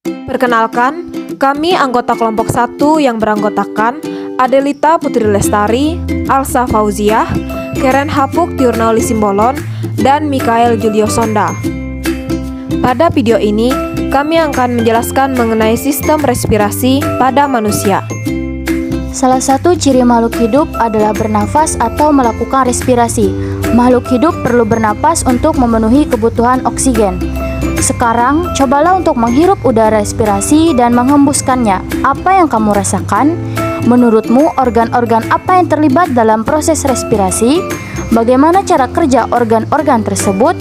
Perkenalkan, kami anggota kelompok 1 yang beranggotakan Adelita Putri Lestari, Alsa Fauziah, Keren Hapuk Tiurnau Lisimbolon, dan Mikael Julio Sonda. Pada video ini, kami akan menjelaskan mengenai sistem respirasi pada manusia. Salah satu ciri makhluk hidup adalah bernafas atau melakukan respirasi. Makhluk hidup perlu bernapas untuk memenuhi kebutuhan oksigen. Sekarang, cobalah untuk menghirup udara respirasi dan menghembuskannya. Apa yang kamu rasakan? Menurutmu, organ-organ apa yang terlibat dalam proses respirasi? Bagaimana cara kerja organ-organ tersebut?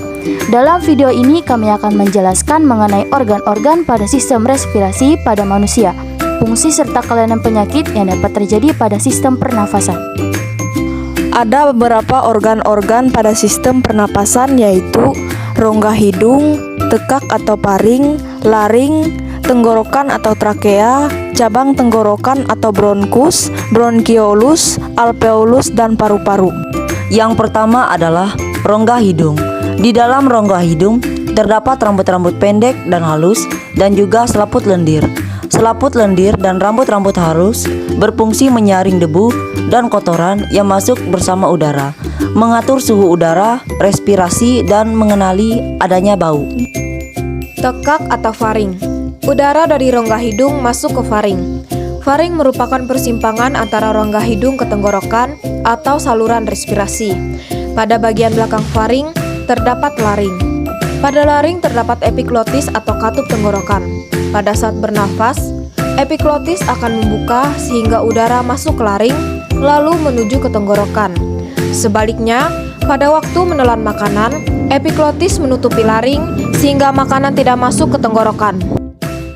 Dalam video ini, kami akan menjelaskan mengenai organ-organ pada sistem respirasi pada manusia, fungsi serta kelainan penyakit yang dapat terjadi pada sistem pernafasan. Ada beberapa organ-organ pada sistem pernapasan, yaitu rongga hidung, tekak atau paring, laring, tenggorokan atau trakea, cabang tenggorokan atau bronkus, bronkiolus, alveolus, dan paru-paru. Yang pertama adalah rongga hidung. Di dalam rongga hidung terdapat rambut-rambut pendek dan halus dan juga selaput lendir. Selaput lendir dan rambut-rambut halus berfungsi menyaring debu dan kotoran yang masuk bersama udara, mengatur suhu udara, respirasi, dan mengenali adanya bau. Tekak atau faring. Udara dari rongga hidung masuk ke faring. Faring merupakan persimpangan antara rongga hidung ke tenggorokan atau saluran respirasi. Pada bagian belakang faring terdapat laring. Pada laring terdapat epiglotis atau katup tenggorokan. Pada saat bernafas, epiglotis akan membuka sehingga udara masuk ke laring lalu menuju ke tenggorokan. Sebaliknya, pada waktu menelan makanan, epiglotis menutupi laring sehingga makanan tidak masuk ke tenggorokan.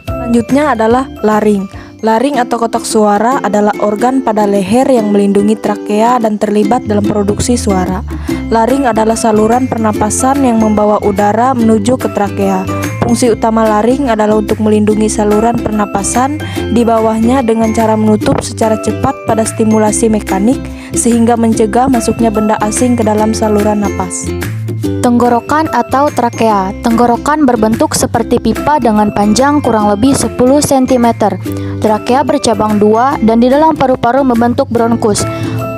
Selanjutnya adalah laring. Laring atau kotak suara adalah organ pada leher yang melindungi trakea dan terlibat dalam produksi suara. Laring adalah saluran pernapasan yang membawa udara menuju ke trakea. Fungsi utama laring adalah untuk melindungi saluran pernapasan di bawahnya dengan cara menutup secara cepat pada stimulasi mekanik sehingga mencegah masuknya benda asing ke dalam saluran napas. Tenggorokan atau trakea. Tenggorokan berbentuk seperti pipa dengan panjang kurang lebih 10 cm. Trakea bercabang dua dan di dalam paru-paru membentuk bronkus.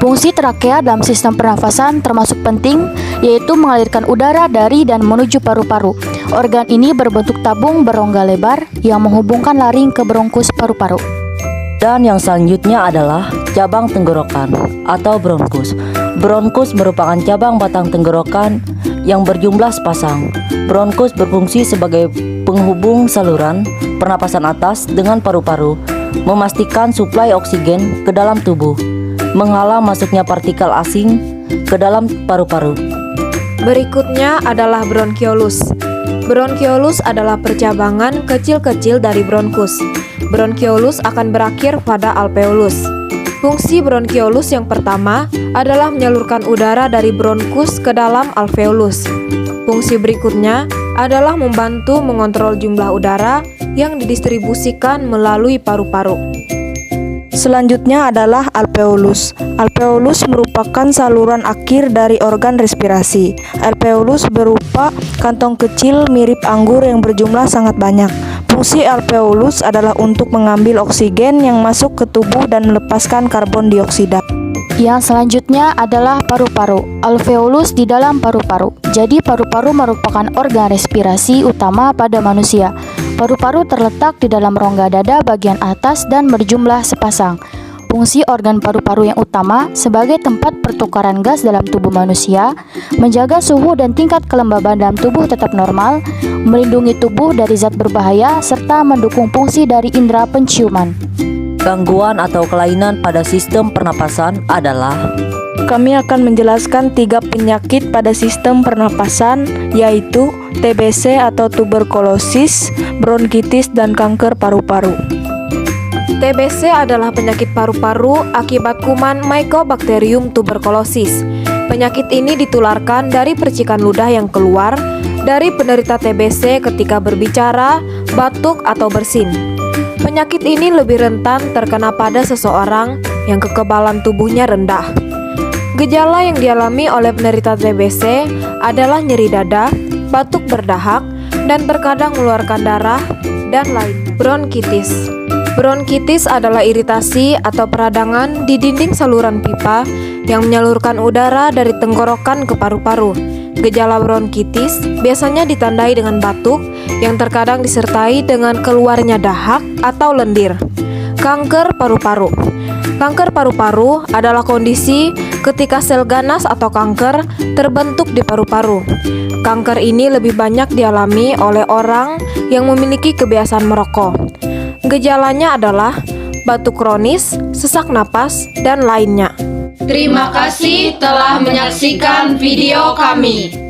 Fungsi trakea dalam sistem pernafasan termasuk penting, yaitu mengalirkan udara dari dan menuju paru-paru. Organ ini berbentuk tabung berongga lebar yang menghubungkan laring ke bronkus paru-paru. Dan yang selanjutnya adalah cabang tenggorokan atau bronkus. Bronkus merupakan cabang batang tenggorokan yang berjumlah sepasang. Bronkus berfungsi sebagai penghubung saluran pernapasan atas dengan paru-paru, memastikan suplai oksigen ke dalam tubuh, menghalang masuknya partikel asing ke dalam paru-paru. Berikutnya adalah bronkiolus. Bronkiolus adalah percabangan kecil-kecil dari bronkus. Bronkiolus akan berakhir pada alveolus. Fungsi bronkiolus yang pertama adalah menyalurkan udara dari bronkus ke dalam alveolus. Fungsi berikutnya adalah membantu mengontrol jumlah udara yang didistribusikan melalui paru-paru. Selanjutnya adalah alveolus. Alveolus merupakan saluran akhir dari organ respirasi. Alveolus berupa kantong kecil mirip anggur yang berjumlah sangat banyak. Fungsi alveolus adalah untuk mengambil oksigen yang masuk ke tubuh dan melepaskan karbon dioksida. Yang selanjutnya adalah paru-paru. Alveolus di dalam paru-paru. Jadi paru-paru merupakan organ respirasi utama pada manusia. Paru-paru terletak di dalam rongga dada bagian atas dan berjumlah sepasang. Fungsi organ paru-paru yang utama sebagai tempat pertukaran gas dalam tubuh manusia, menjaga suhu dan tingkat kelembaban dalam tubuh tetap normal, melindungi tubuh dari zat berbahaya, serta mendukung fungsi dari indera penciuman. Gangguan atau kelainan pada sistem pernapasan adalah: kami akan menjelaskan 3 penyakit pada sistem pernapasan, yaitu TBC atau tuberkulosis, bronkitis, dan kanker paru-paru. TBC adalah penyakit paru-paru akibat kuman Mycobacterium tuberculosis. Penyakit ini ditularkan dari percikan ludah yang keluar dari penderita TBC ketika berbicara, batuk, atau bersin. Penyakit ini lebih rentan terkena pada seseorang yang kekebalan tubuhnya rendah. Gejala yang dialami oleh penderita TBC adalah nyeri dada, batuk berdahak, dan terkadang mengeluarkan darah, dan lainnya. Bronkitis. Bronkitis adalah iritasi atau peradangan di dinding saluran pipa yang menyalurkan udara dari tenggorokan ke paru-paru. Gejala bronkitis biasanya ditandai dengan batuk yang terkadang disertai dengan keluarnya dahak atau lendir. Kanker paru-paru. Kanker paru-paru adalah kondisi ketika sel ganas atau kanker terbentuk di paru-paru. Kanker ini lebih banyak dialami oleh orang yang memiliki kebiasaan merokok. Gejalanya adalah batuk kronis, sesak napas, dan lainnya. Terima kasih telah menyaksikan video kami.